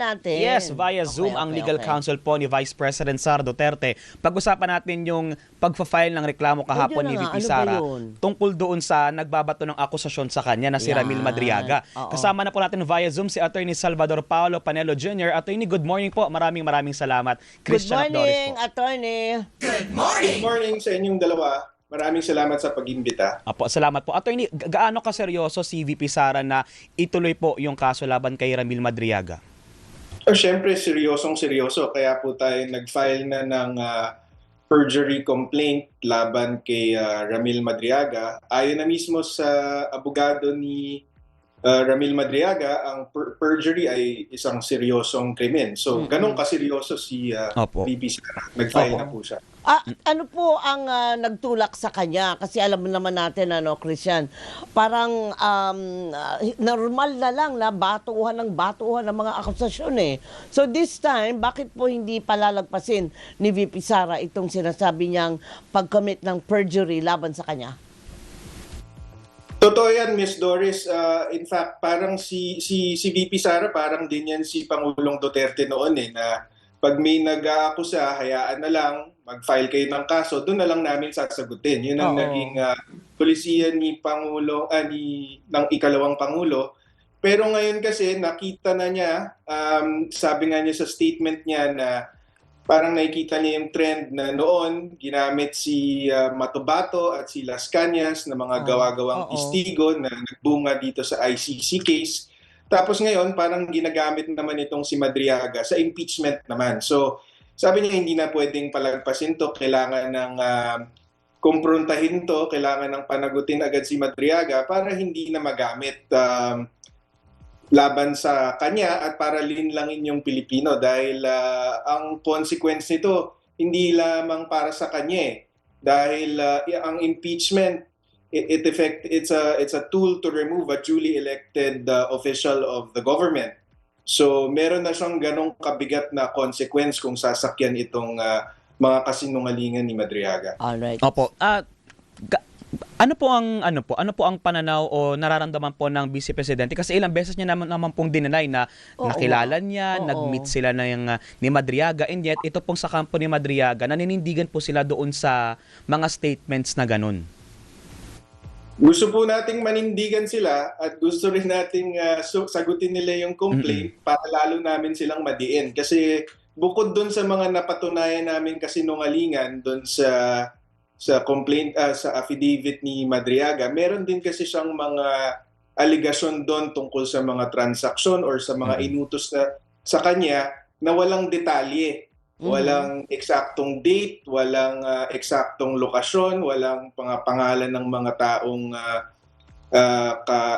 natin. Yes, via Zoom ang legal counsel po ni Vice President Sara Duterte. Pag-usapan natin yung pagpa-file ng reklamo kahapon ni VP Sara tungkol doon sa nagbabato ng akusasyon sa kanya na si Ramil Madriaga. Kasama na po natin via Zoom si Attorney Salvador Paulo Panelo Jr. Attorney, good morning po. Maraming salamat. Good morning, Attorney. Good morning! Good morning sa inyong dalawa. Maraming salamat sa pag-imbita. Apo, salamat po. Attorney, gaano kaseryoso si VP Sara na ituloy po yung kaso laban kay Ramil Madriaga? Siyempre, seryosong-seryoso. Kaya po tayo nag-file na ng perjury complaint laban kay Ramil Madriaga. Ayon na mismo sa abogado ni Ramil Madriaga, ang perjury ay isang seryosong krimen. So, ganun kaseryoso si VP Sara. Nag-file na po siya. Ano po ang nagtulak sa kanya? Kasi alam naman natin, Christian, parang normal na lang na batuhan ng mga akusasyon eh. So this time, bakit po hindi palalagpasin ni VP Sara itong sinasabi niyang pag-commit ng perjury laban sa kanya? Totoo yan, Miss Doris. In fact, parang si VP Sara, parang din yan si Pangulong Duterte noon na pag may nag-aakusa, hayaan na lang, mag-file kayo ng kaso, doon na lang namin sasagutin. Yun ang naging polisiya ni ng ikalawang Pangulo. Pero ngayon kasi nakita na niya, sabi nga niya sa statement niya na parang nakikita niya yung trend na noon ginamit si Matobato at si Las Cañas na mga gawa-gawang istigo na nagbunga dito sa ICC case. Tapos ngayon, parang ginagamit naman itong si Madriaga sa impeachment naman. So, sabi niya hindi na pwedeng palagpasin to, kailangan ng kumprontahin to, kailangan ng panagutin agad si Madriaga para hindi na magamit laban sa kanya at para linlangin yung Pilipino dahil ang consequence nito hindi lamang para sa kanya dahil ang impeachment it's a tool to remove a duly elected official of the government. So meron na siyang ganong kabigat na consequence kung sasakyan itong mga kasinungalingan ni Madriaga. Alright. Opo. Ano po ang pananaw o nararamdaman po ng Vice Presidente kasi ilang beses niya naman pong dinanay na nakilala niya, nag-meet sila ni Madriaga, and yet ito pong sa kampo ni Madriaga naninindigan po sila doon sa mga statements na ganun. Gusto po nating manindigan sila at gusto rin nating sagutin nila yung complaint para lalo namin silang madiin. Kasi bukod doon sa mga napatunayan namin kasinungalingan doon sa complaint, sa affidavit ni Madriaga, meron din kasi siyang mga aligasyon doon tungkol sa mga transaksyon or sa mga inutos na sa kanya na walang detalye. Walang eksaktong date, walang eksaktong lokasyon, walang pangalan ng mga taong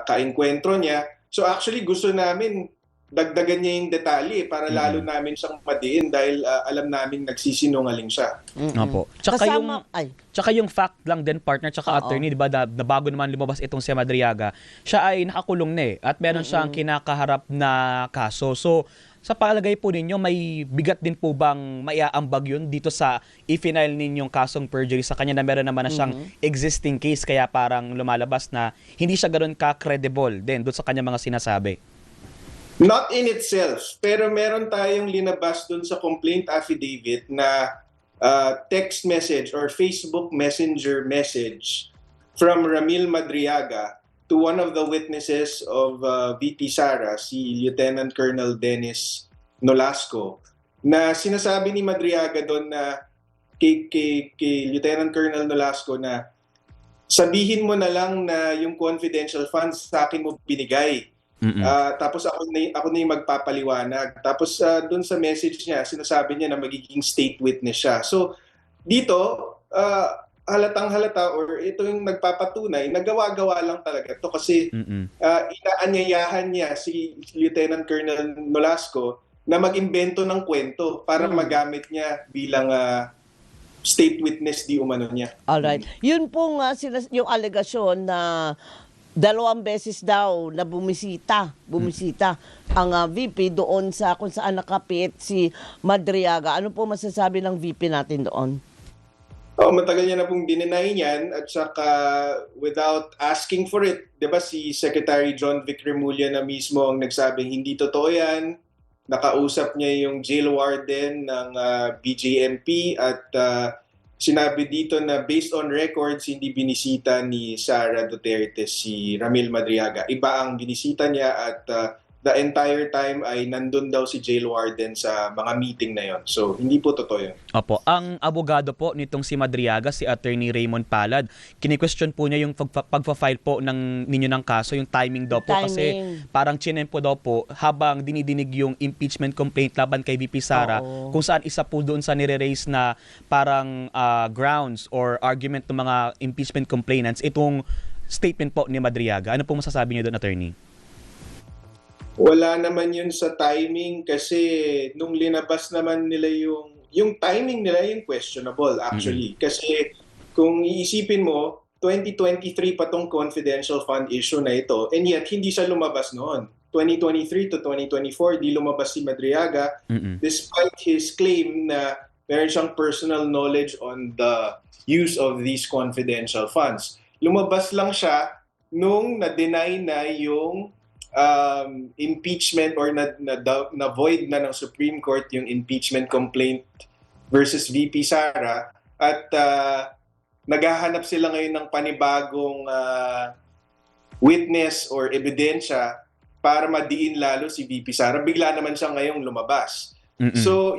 kaengkwentro niya. So actually gusto namin dagdagan niya yung detalye para lalo namin siyang madiin dahil alam namin nagsisinungaling siya. Opo. Tsaka yung fact lang din, partner, tsaka attorney, di ba, na bago naman lumabas itong si Madriaga, siya ay nakakulong na at meron siyang kinakaharap na kaso. So, sa palagay po ninyo, may bigat din po bang maiaambag yun dito sa i-file ninyong kasong perjury sa kanya na meron naman na siyang existing case kaya parang lumalabas na hindi siya ganoon ka-credible din doon sa kanya mga sinasabi? Not in itself, pero meron tayong linabas doon sa complaint affidavit na text message or Facebook Messenger message from Ramil Madriaga to one of the witnesses of VP Sara, si Lieutenant Colonel Dennis Nolasco, na sinasabi ni Madriaga doon na kay Lieutenant Colonel Nolasco na sabihin mo na lang na yung confidential funds sa akin mo binigay. Tapos ako na yung magpapaliwanag. Tapos doon sa message niya, sinasabi niya na magiging state witness siya. So dito, halatang-halata or ito yung nagpapatunay, nagawa-gawa lang talaga ito kasi inaanyayahan niya si Lieutenant Colonel Nolasco na mag-imbento ng kwento para magamit niya bilang state witness di umano niya. Alright. Yun pong yung alegasyon na 2 beses daw na bumisita ang VP doon sa kung saan nakapit si Madriaga. Ano po masasabi ng VP natin doon? Matagal niya na pong dininay niyan at saka without asking for it, 'di ba si Secretary John Vic Remulla na mismo ang nagsabing hindi totoo yan, nakausap niya yung jail warden ng BJMP at sinabi dito na based on records, hindi binisita ni Sara Duterte si Ramil Madriaga. Iba ang binisita niya at the entire time ay nandun daw si jail warden sa mga meeting na yon. So, hindi po totoo yun. Opo, ang abogado po nitong si Madriaga, si Attorney Raymond Palad, kini-question po niya yung pagpa-file po ninyo ng kaso, yung timing daw po. Kasi parang chinempo daw po habang dinidinig yung impeachment complaint laban kay VP Sara, kung saan isa po doon sa nire-raise na parang grounds or argument ng mga impeachment complainants, itong statement po ni Madriaga. Ano po masasabi niyo doon, Attorney? Wala naman yun sa timing kasi nung linabas naman nila yung timing nila yung questionable actually. Kasi kung iisipin mo, 2023 pa tong confidential fund issue na ito and yet hindi siya lumabas noon. 2023 to 2024, di lumabas si Madriaga despite his claim na meron siyang personal knowledge on the use of these confidential funds. Lumabas lang siya nung na-deny na yung impeachment or na-void na ng Supreme Court yung impeachment complaint versus VP Sara at naghahanap sila ngayon ng panibagong witness or ebidensya para madiin lalo si VP Sara. Bigla naman siya ngayong lumabas. So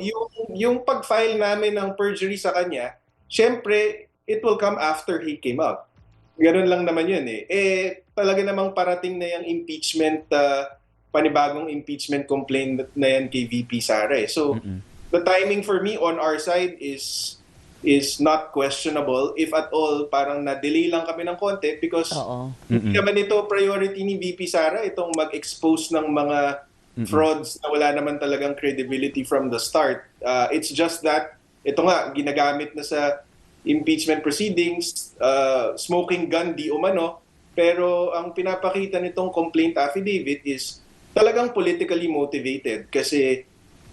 yung pag-file namin ng perjury sa kanya, syempre it will come after he came out. Ganun lang naman yun talaga namang parating na yung impeachment, panibagong impeachment complaint na yan kay VP Sara. So, the timing for me on our side is not questionable. If at all, parang na-delay lang kami ng konti because hindi naman ito priority ni VP Sara, itong mag-expose ng mga frauds na wala naman talagang credibility from the start. It's just that, ito nga, ginagamit na sa impeachment proceedings, smoking gun di umano, pero ang pinapakita nitong complaint affidavit is talagang politically motivated kasi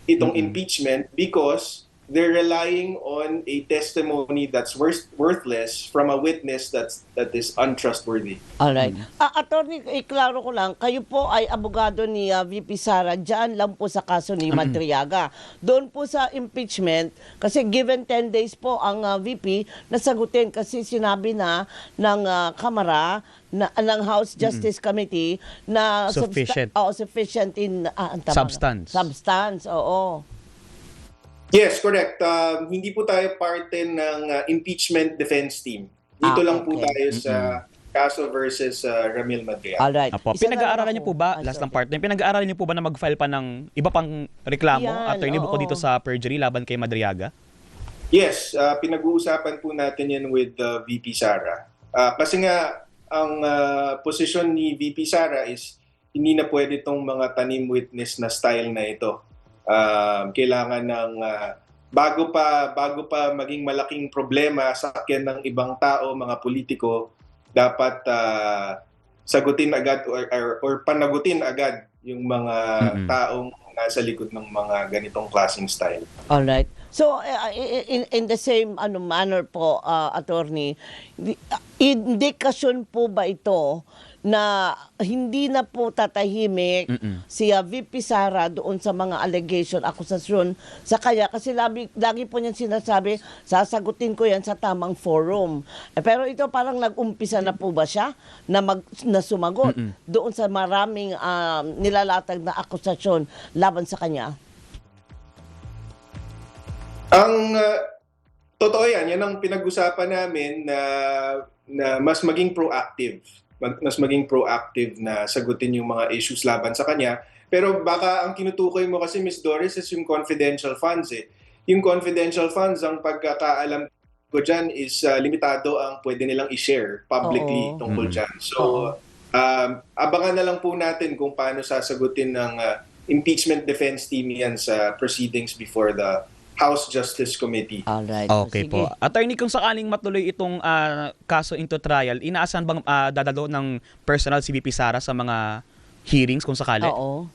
itong impeachment because they're relying on a testimony that's worthless from a witness that is untrustworthy. Alright. Attorney, iklaro ko lang, kayo po ay abogado ni VP Sara, dyan lang po sa kaso ni Madriaga. Doon po sa impeachment, kasi given 10 days po ang VP na sagutin kasi sinabi na ng Kamara, ng House Justice Committee na sufficient. Sufficient in Substance, oo. Yes, correct. Hindi po tayo parte ng impeachment defense team. Dito lang po tayo sa kaso versus Ramil Madriaga. Alright. Pinag-aaralan niyo po ba, last lang partner, pinag-aaralan niyo po ba na mag-file pa ng iba pang reklamo attorney bukod dito sa perjury laban kay Madriaga? Yes, pinag-uusapan po natin yan with VP Sara. Kasi nga, ang posisyon ni VP Sara is hindi na pwede itong mga tanim witness na style na ito. Kailangan ng bago pa maging malaking problema sa akin ng ibang tao, mga politiko, dapat sagutin agad or panagutin agad yung mga taong nasa likod ng mga ganitong klaseng style. All right. So in the same manner po, attorney, indikasyon po ba ito na hindi na po tatahimik si VP Sara doon sa mga allegation, akusasyon sa kanya kasi lagi po niyan sinasabi, sasagutin ko yan sa tamang forum. Pero ito parang nag-umpisa na po ba siya na sumagot doon sa maraming nilalatag na akusasyon laban sa kanya? Ang totoo yan ang pinag-usapan namin na mas maging proactive. Mas maging proactive na sagutin yung mga issues laban sa kanya. Pero baka ang tinutukoy mo kasi, Ms. Doris, is yung confidential funds Yung confidential funds, ang pagkakaalam ko dyan is limitado ang pwede nilang i-share publicly tungkol dyan. So, abangan na lang po natin kung paano sasagutin ng impeachment defense team yan sa proceedings before the House Justice Committee. Alright. Okay po. Attorney, kung sakaling matuloy itong kaso into trial, inaasahan bang dadalo ng personal si VP Sara sa mga hearings kung sakali? Oo.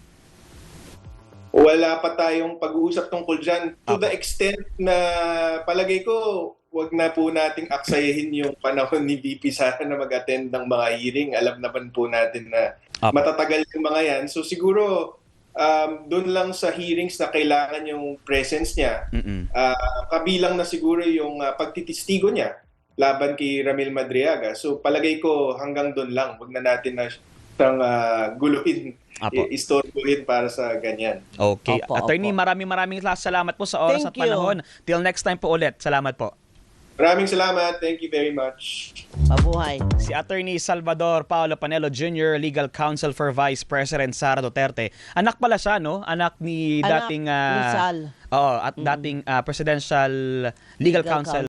Wala pa tayong pag-uusap tungkol dyan. To the extent na palagay ko, wag na po nating aksayahin yung panahon ni VP Sara na mag-attend ng mga hearing. Alam naman po natin na matatagal yung mga yan. So siguro, doon lang sa hearings na kailangan yung presence niya, kabilang na siguro yung pagtitistigo niya laban kay Ramil Madriaga. So palagay ko hanggang doon lang. Huwag na natin na siyang guluhin, istorbohin para sa ganyan. Okay. Opo, Attorney, opo. maraming salamat po sa oras Thank at panahon. Till next time po ulit. Salamat po. Maraming salamat. Thank you very much. Mabuhay. Si Attorney Salvador Paulo Panelo Jr., Legal Counsel for Vice President Sara Duterte. Anak pala siya, no? Anak ni Anak dating ni Sal. dating Presidential Legal Counsel